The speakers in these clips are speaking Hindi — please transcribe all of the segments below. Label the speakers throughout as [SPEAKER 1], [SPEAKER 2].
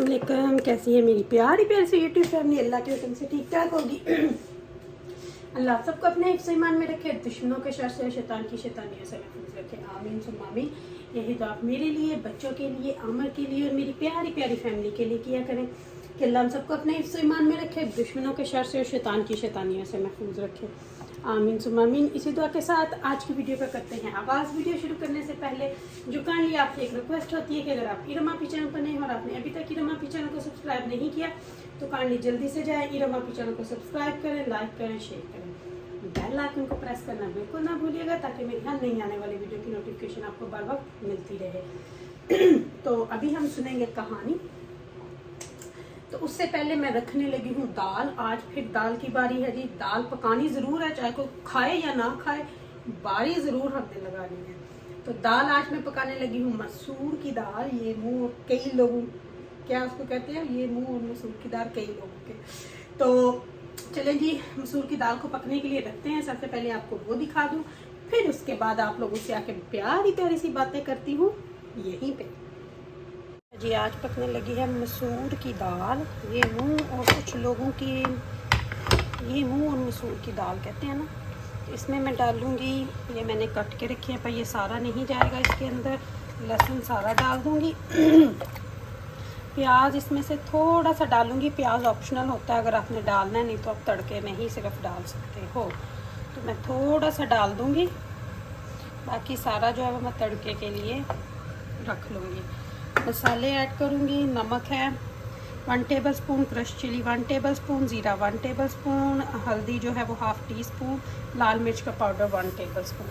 [SPEAKER 1] अस्सलामुअलैकुम। कैसी है मेरी प्यारी प्यारी सी यूट्यूब फैमिली? अल्लाह के हुक्म से ठीक ठाक होगी। अल्लाह सबको अपने हिफ्ज़ ईमान में रखे, दुश्मनों के शर से, शैतान की शैतानियों से महफूज रखे। आमीन सुम्मा आमीन। यही दुआ मेरे लिए, बच्चों के लिए, आमर के लिए और मेरी प्यारी प्यारी फैमिली के लिए किया करें कि अल्लाह हम सबको अपने हिफ्ज़ ईमान में रखे, दुश्मनों के शर से और शैतान की शैतानियों से महफूज रखे। आमीन सुम्मा आमीन। इसी दुआ के साथ आज की वीडियो का करते हैं आगाज़। वीडियो शुरू करने से पहले जो काइंडली आपकी एक रिक्वेस्ट होती है कि अगर आप इरमा पी चैनल पर नहीं और आपने अभी तक इरमा पी चैनल को सब्सक्राइब नहीं किया तो काइंडली जल्दी से जाए, इरमा पी चैनल को सब्सक्राइब करें, लाइक करें, शेयर करें, बेल आइकन को प्रेस करना बिल्कुल ना भूलिएगा ताकि मेरे यहाँ नहीं आने वाली वीडियो की नोटिफिकेशन आपको बार बार मिलती रहे। तो अभी हम सुनेंगे कहानी। तो उससे पहले मैं रखने लगी हूँ दाल। आज फिर दाल की बारी है जी। दाल पकानी ज़रूर है, चाहे कोई खाए या ना खाए, बारी ज़रूर हमने लगानी है। तो दाल आज मैं पकाने लगी हूँ मसूर की दाल। ये मुँह कई लोगों, क्या उसको कहते हैं, ये मुँह और मसूर की दाल कई लोगों के। तो चलें जी, मसूर की दाल को पकने के लिए रखते हैं। सबसे पहले आपको वो दिखा दूँ, फिर उसके बाद आप लोगों से आके प्यारी प्यारी सी बातें करती हूँ यहीं पे जी। आज पकने लगी है मसूर की दाल। ये मूंग और कुछ लोगों की ये मूंग और मसूर की दाल कहते हैं ना। तो इसमें मैं डालूंगी, ये मैंने कट के रखी है पर ये सारा नहीं जाएगा इसके अंदर, लहसुन सारा डाल दूंगी। प्याज इसमें से थोड़ा सा डालूंगी। प्याज ऑप्शनल होता है, अगर आपने डालना है, नहीं तो आप तड़के में ही सिर्फ डाल सकते हो। तो मैं थोड़ा सा डाल दूंगी, बाकी सारा जो है वो मैं तड़के के लिए रख लूँगी। मसाले ऐड करूँगी। नमक है 1 टेबलस्पून, क्रश चिली 1 टेबलस्पून, ज़ीरा 1 टेबलस्पून, हल्दी जो है वो ½ टीस्पून, लाल मिर्च का पाउडर 1 टेबलस्पून।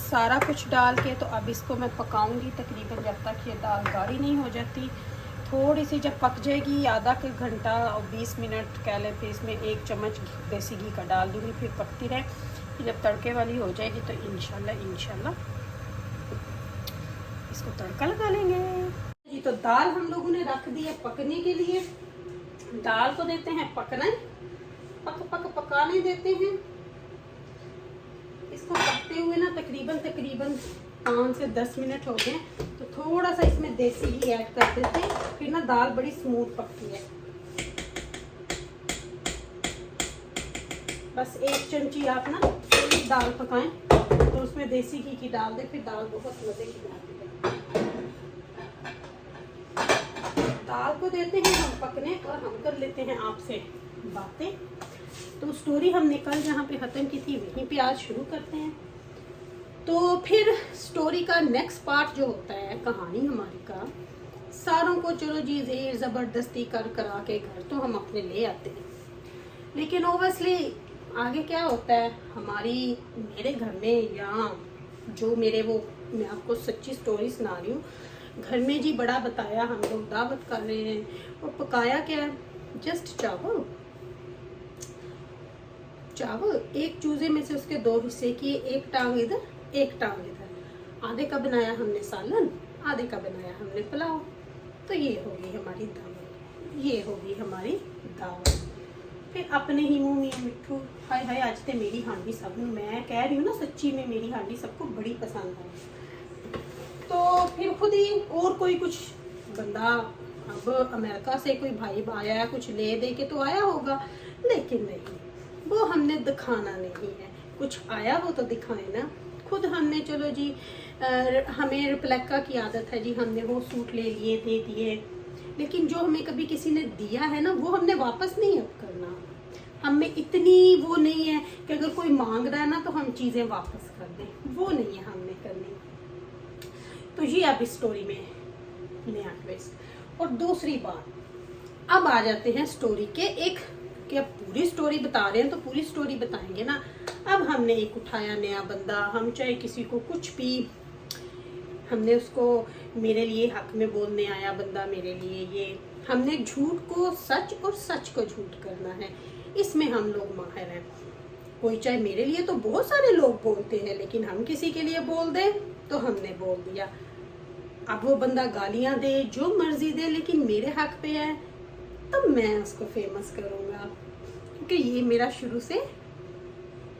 [SPEAKER 1] सारा कुछ डाल के तो अब इसको मैं पकाऊंगी तकरीबन जब तक ये दाल गाढ़ी नहीं हो जाती। थोड़ी सी जब पक जाएगी, आधा के घंटा और 20 मिनट कह लें, फिर इसमें 1 चम्मच देसी घी का डाल दूँगी, फिर पकती रहे। फिर जब तड़के वाली हो जाएगी तो इंशाल्लाह इसको तड़का लगा लेंगे जी। तो दाल हम लोगों ने रख दी है पकने के लिए। दाल को देते हैं पकने, पकाने देते हैं इसको। पकते हुए ना तकरीबन 5 से 10 मिनट हो गए। तो थोड़ा सा इसमें देसी घी ऐड कर देते हैं, फिर ना दाल बड़ी स्मूथ पकती है। बस 1 चमची आप ना दाल पकाएं तो उसमें देसी घी की डाल दें, फिर दाल बहुत मजे की बनती है। दाल को देते हैं हम पकने और हम कर लेते हैं आपसे बातें। तो स्टोरी हमने कल जहाँ पे ख़त्म की थी वहीं पे आज शुरू करते हैं। तो फिर स्टोरी का नेक्स्ट पार्ट जो होता है कहानी हमारी का, सारों को चलो जी ज़ेर ज़बरदस्ती करा के घर तो हम अपने ले आते हैं, लेकिन ओबियसली आगे क्या होता है मेरे घर में, या जो मेरे वो मैं आपको सच्ची स्टोरी सुना रही हूँ। घर में जी बड़ा बताया, हम लोग दावत कर रहे हैं और पकाया क्या, जस्ट चावल। एक चूजे में से उसके 2 हिस्से किए, एक टांग इधर एक टांग इधर। आधे का बनाया हमने सालन, आधे का बनाया हमने पुलाव। तो ये होगी हमारी दावत। फिर अपने ही मुँह में मिठू, हाय हाय आज तो मेरी हांडी सब, मैं कह रही हूँ ना सच्ची में, मेरी हांडी सबको बड़ी पसंद है। तो फिर खुद ही और कोई कुछ बंदा, अब अमेरिका से कोई भाई आया, कुछ ले दे के तो आया होगा, लेकिन नहीं, वो हमने दिखाना नहीं है। कुछ आया हो तो दिखाए ना। खुद हमने चलो जी, हमें रिप्लेका की आदत है जी, हमने वो सूट ले लिए, दे दिए, लेकिन जो हमें कभी किसी ने दिया है ना वो हमने वापस नहीं अब करना। हमें इतनी वो नहीं है कि अगर कोई मांग रहा है ना तो हम चीज़ें वापस कर दें, वो नहीं है हमने करनी। तो ये अब इस स्टोरी में नया ट्विस्ट। और दूसरी बात, अब आ जाते हैं स्टोरी के एक, कि अब पूरी स्टोरी बता रहे हैं तो पूरी स्टोरी बताएंगे ना। अब हमने एक उठाया नया बंदा, हम चाहे किसी को कुछ भी, हमने उसको मेरे लिए हक में बोलने आया बंदा, मेरे लिए ये, हमने झूठ को सच और सच को झूठ करना है, इसमें हम लोग माहिर हैं। कोई चाहे मेरे लिए तो बहुत सारे लोग बोलते हैं, लेकिन हम किसी के लिए बोल दें तो हमने बोल दिया। अब वो बंदा गालियां दे, जो मर्जी दे, लेकिन मेरे हक पे है तो मैं उसको फेमस करूँगा, क्योंकि ये मेरा शुरू से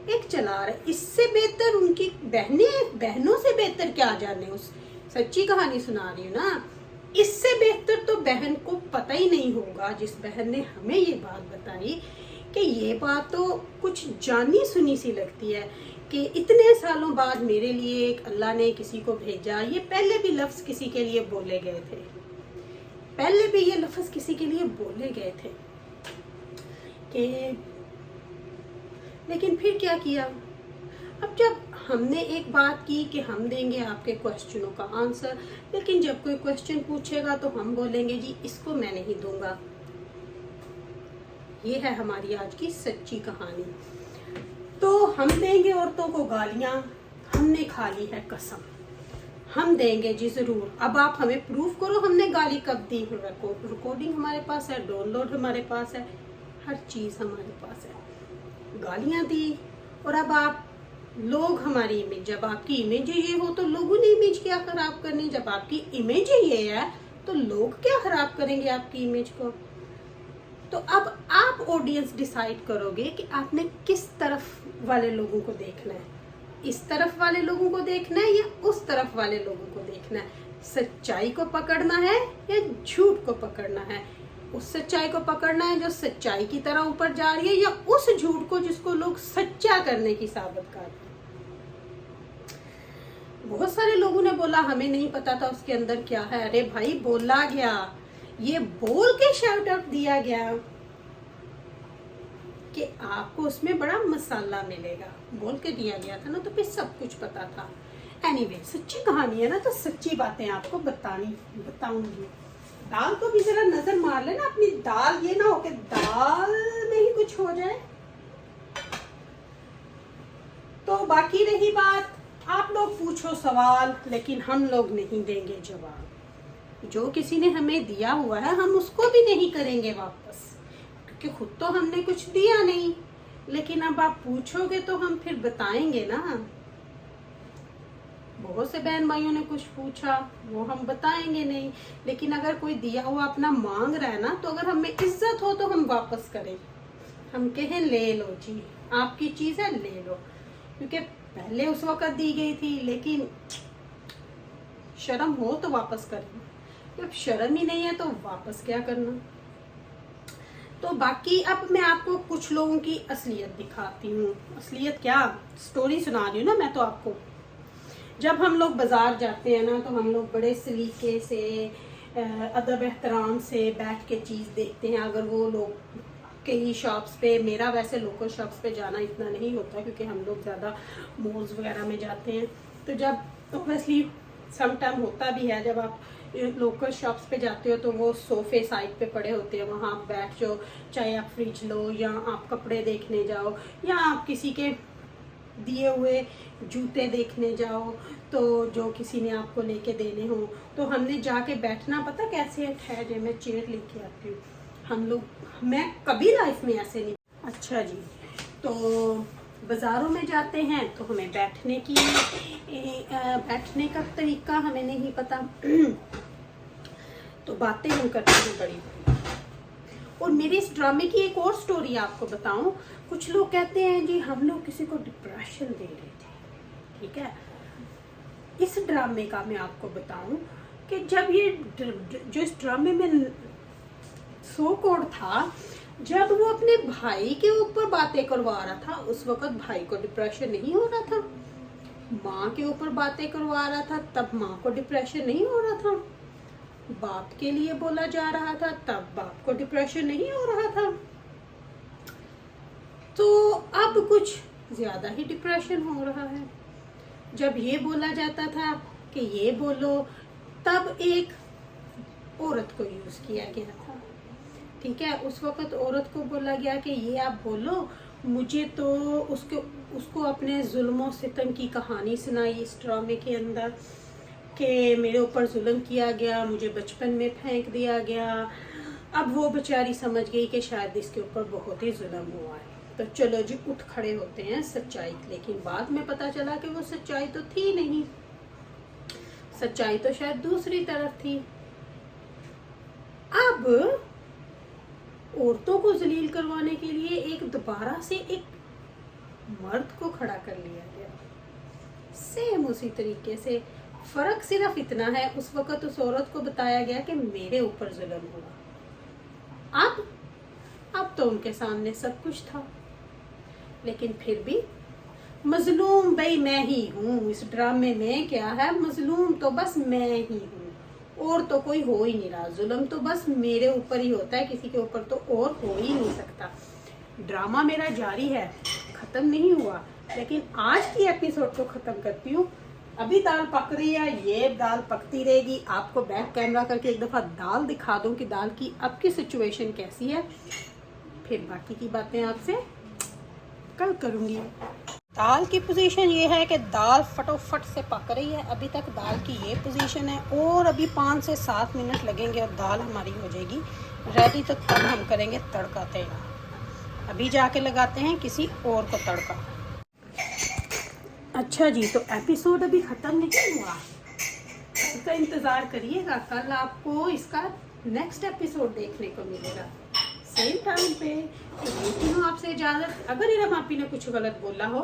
[SPEAKER 1] एक चला रहा है। इससे बेहतर उनकी बहनों से बेहतर क्या जाने, उस सच्ची कहानी सुना रही हूँ ना, इससे बहन को पता ही नहीं होगा, जिस बहन ने हमें ये बात बताई, कि ये बात तो कुछ जानी सुनी सी लगती है कि इतने सालों बाद मेरे लिए एक अल्लाह ने किसी को भेजा। ये पहले भी लफ्ज किसी के लिए बोले गए थे, पहले भी ये लफ्ज किसी के लिए बोले गए थे कि, लेकिन फिर क्या किया। अब जब हमने एक बात की कि हम देंगे आपके क्वेश्चनों का आंसर, लेकिन जब कोई क्वेश्चन पूछेगा तो हम बोलेंगे जी इसको मैं नहीं दूंगा। ये है हमारी आज की सच्ची कहानी। तो हम देंगे औरतों को गालियां, हमने खा ली है कसम, हम देंगे जी जरूर। अब आप हमें प्रूफ करो हमने गाली कब दी। रिकॉर्डिंग हमारे पास है, डाउनलोड हमारे पास है, हर चीज हमारे पास है। गालियां दी और अब आप लोग हमारी इमेज, जब आपकी इमेज ये हो तो लोगों ने इमेज क्या खराब करनी। जब आपकी इमेज ये है तो लोग क्या खराब करेंगे आपकी इमेज को। तो अब आप ऑडियंस डिसाइड करोगे कि आपने किस तरफ वाले लोगों को देखना है, इस तरफ वाले लोगों को देखना है या उस तरफ वाले लोगों को देखना है। सच्चाई को पकड़ना है या झूठ को पकड़ना है। उस सच्चाई को पकड़ना है जो सच्चाई की तरह ऊपर जा रही है, या उस झूठ को जिसको लोग सच्चा करने की साबित कर रहे हैं। बहुत सारे लोगों ने बोला हमें नहीं पता था उसके अंदर क्या है। अरे भाई बोला गया, ये बोल के शाउट आउट दिया गया कि आपको उसमें बड़ा मसाला मिलेगा, बोल के दिया गया था ना, तो फिर सब कुछ पता था। एनीवे, सच्ची कहानी है ना, तो सच्ची बातें आपको बताऊंगी। दाल को भी जरा नजर मार लेना अपनी, दाल ये ना हो कि दाल में ही कुछ हो जाए। तो बाकी रही बात, आप लोग पूछो सवाल, लेकिन हम लोग नहीं देंगे जवाब। जो किसी ने हमें दिया हुआ है हम उसको भी नहीं करेंगे वापस, क्योंकि खुद तो हमने कुछ दिया नहीं। लेकिन अब आप पूछोगे तो हम फिर बताएंगे ना। बहुत से बहन भाइयों ने कुछ पूछा, वो हम बताएंगे नहीं। लेकिन अगर कोई दिया हुआ अपना मांग रहा है ना, तो अगर हमें इज्जत हो तो हम वापस करें। हम कहें ले लो जी, आपकी चीज है ले लो, क्योंकि पहले उस वक्त दी गई थी। लेकिन शर्म हो तो वापस करना, जब शर्म ही नहीं है तो वापस क्या करना। तो बाकी अब मैं आपको कुछ लोगों की असलियत दिखाती हूँ। असलियत क्या, स्टोरी सुना रही हूँ ना मैं तो आपको। जब हम लोग बाजार जाते हैं ना, तो हम लोग बड़े सलीके से, अदब एहतराम से बैठ के चीज़ देखते हैं। अगर वो लोग कई शॉप्स पे, मेरा वैसे लोकल शॉप्स पे जाना इतना नहीं होता क्योंकि हम लोग ज़्यादा मॉल्स वगैरह में जाते हैं। तो जब ऑब्वियसली सम टाइम होता भी है, जब आप लोकल शॉप्स पे जाते हो तो वो सोफे साइड पे पड़े होते हैं, वहाँ आप बैठ जाओ, चाहे आप फ्रिज लो या आप कपड़े देखने जाओ या आप किसी के दिए हुए जूते देखने जाओ, तो जो किसी ने आपको लेके देने हो, तो हमने जाके बैठना पता कैसे है, ठहरे मैं चेयर लेके आती हूँ। हम लोग, मैं कभी लाइफ में ऐसे नहीं। अच्छा जी, तो बाज़ारों में जाते हैं तो हमें बैठने का तरीका हमें नहीं पता, तो बातें हम करते हैं बड़ी। और मेरे इस ड्रामे की एक और स्टोरी आपको बताऊं। कुछ लोग कहते हैं जी हम लोग किसी को डिप्रेशन दे रहे थे, ठीक है। इस ड्रामे का मैं आपको बताऊं कि जब ये जो इस ड्रामे में सो कोड था, जब वो अपने भाई के ऊपर बातें करवा रहा था, उस वक्त भाई को डिप्रेशन नहीं हो रहा था। माँ के ऊपर बातें करवा रहा था, तब माँ को डिप्रेशन नहीं हो रहा था। बाप के लिए बोला जा रहा था, तब बाप को डिप्रेशन नहीं हो रहा था। तो अब कुछ ज्यादा ही डिप्रेशन हो रहा है। जब ये बोला जाता था कि ये बोलो, तब एक औरत को यूज किया गया था, ठीक है। उस वक्त औरत को बोला गया कि ये आप बोलो। मुझे तो उसको अपने जुल्मों सितम की कहानी सुनाई इस ड्रामे के अंदर, कि मेरे ऊपर जुल्म किया गया, मुझे बचपन में फेंक दिया गया। अब वो बेचारी समझ गई कि शायद इसके ऊपर बहुत ही जुल्म हुआ है, तो चलो जी उठ खड़े होते हैं सच्चाई। लेकिन बाद में पता चला कि वो सच्चाई तो थी नहीं, सच्चाई तो शायद दूसरी तरफ थी। अब औरतों को जलील करवाने के लिए एक दोबारा से एक मर्द को खड़ा कर लिया गया, सेम उसी तरीके से फर्क सिर्फ इतना है, उस वक्त उस औरत को बताया गया कि मेरे ऊपर जुल्म हुआ। अब तो उनके सामने सब कुछ था, लेकिन फिर भी मजलूम भाई मैं ही हूँ। इस ड्रामे में क्या है, मजलूम तो बस मैं ही हूँ, और तो कोई हो ही नहीं रहा। जुल्म तो बस मेरे ऊपर ही होता है, किसी के ऊपर तो और हो ही नहीं सकता। ड्रामा मेरा जारी है, खत्म नहीं हुआ, लेकिन आज की एपिसोड को खत्म करती हूँ। अभी दाल पक रही है, ये दाल पकती रहेगी। आपको बैक कैमरा करके एक दफा दाल दिखा दूं कि दाल की अब की सिचुएशन कैसी है, फिर बाकी की बातें आपसे कल करूंगी। दाल की पोजीशन ये है कि दाल फटोफट से पक रही है। अभी तक दाल की ये पोजीशन है, और अभी 5 से 7 मिनट लगेंगे और दाल हमारी हो जाएगी रेडी। तो तब हम करेंगे तड़का तैयार। अभी जाके लगाते हैं किसी और को तड़का। अच्छा जी, तो एपिसोड अभी ख़त्म नहीं हुआ, इसका इंतज़ार करिएगा। कल आपको इसका नेक्स्ट एपिसोड देखने को मिलेगा सेम टाइम पे। लेती हूँ आपसे इजाज़त। अगर इरम आपी ने कुछ गलत बोला हो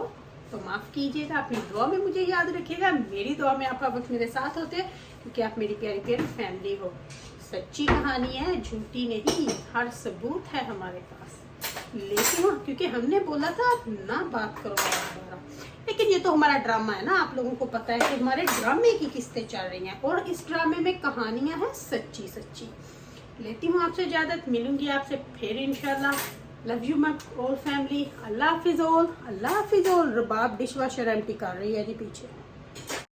[SPEAKER 1] तो माफ़ कीजिएगा। अपनी दुआ में मुझे याद रखिएगा। मेरी दुआ में आप वक्त मेरे साथ होते हैं, क्योंकि आप मेरी प्यारी प्यारी फैमिली हो। सच्ची कहानी है, झूठी नहीं, हर सबूत है हमारे पास। लेकिन क्योंकि हमने बोला था आप ना बात करो दोबारा, लेकिन ये तो हमारा ड्रामा है ना। आप लोगों को पता है कि हमारे ड्रामे की किस्तें चल रही हैं, और इस ड्रामे में कहानियां हैं सच्ची सच्ची। लेती हूँ आपसे इजाज़त, मिलूंगी आपसे फिर इंशाल्लाह। Love you my all family. अल्लाह हाफिज़ ऑल, अल्लाह हाफिज़ all. Rabab dish washer empty कर रही है जी पीछे।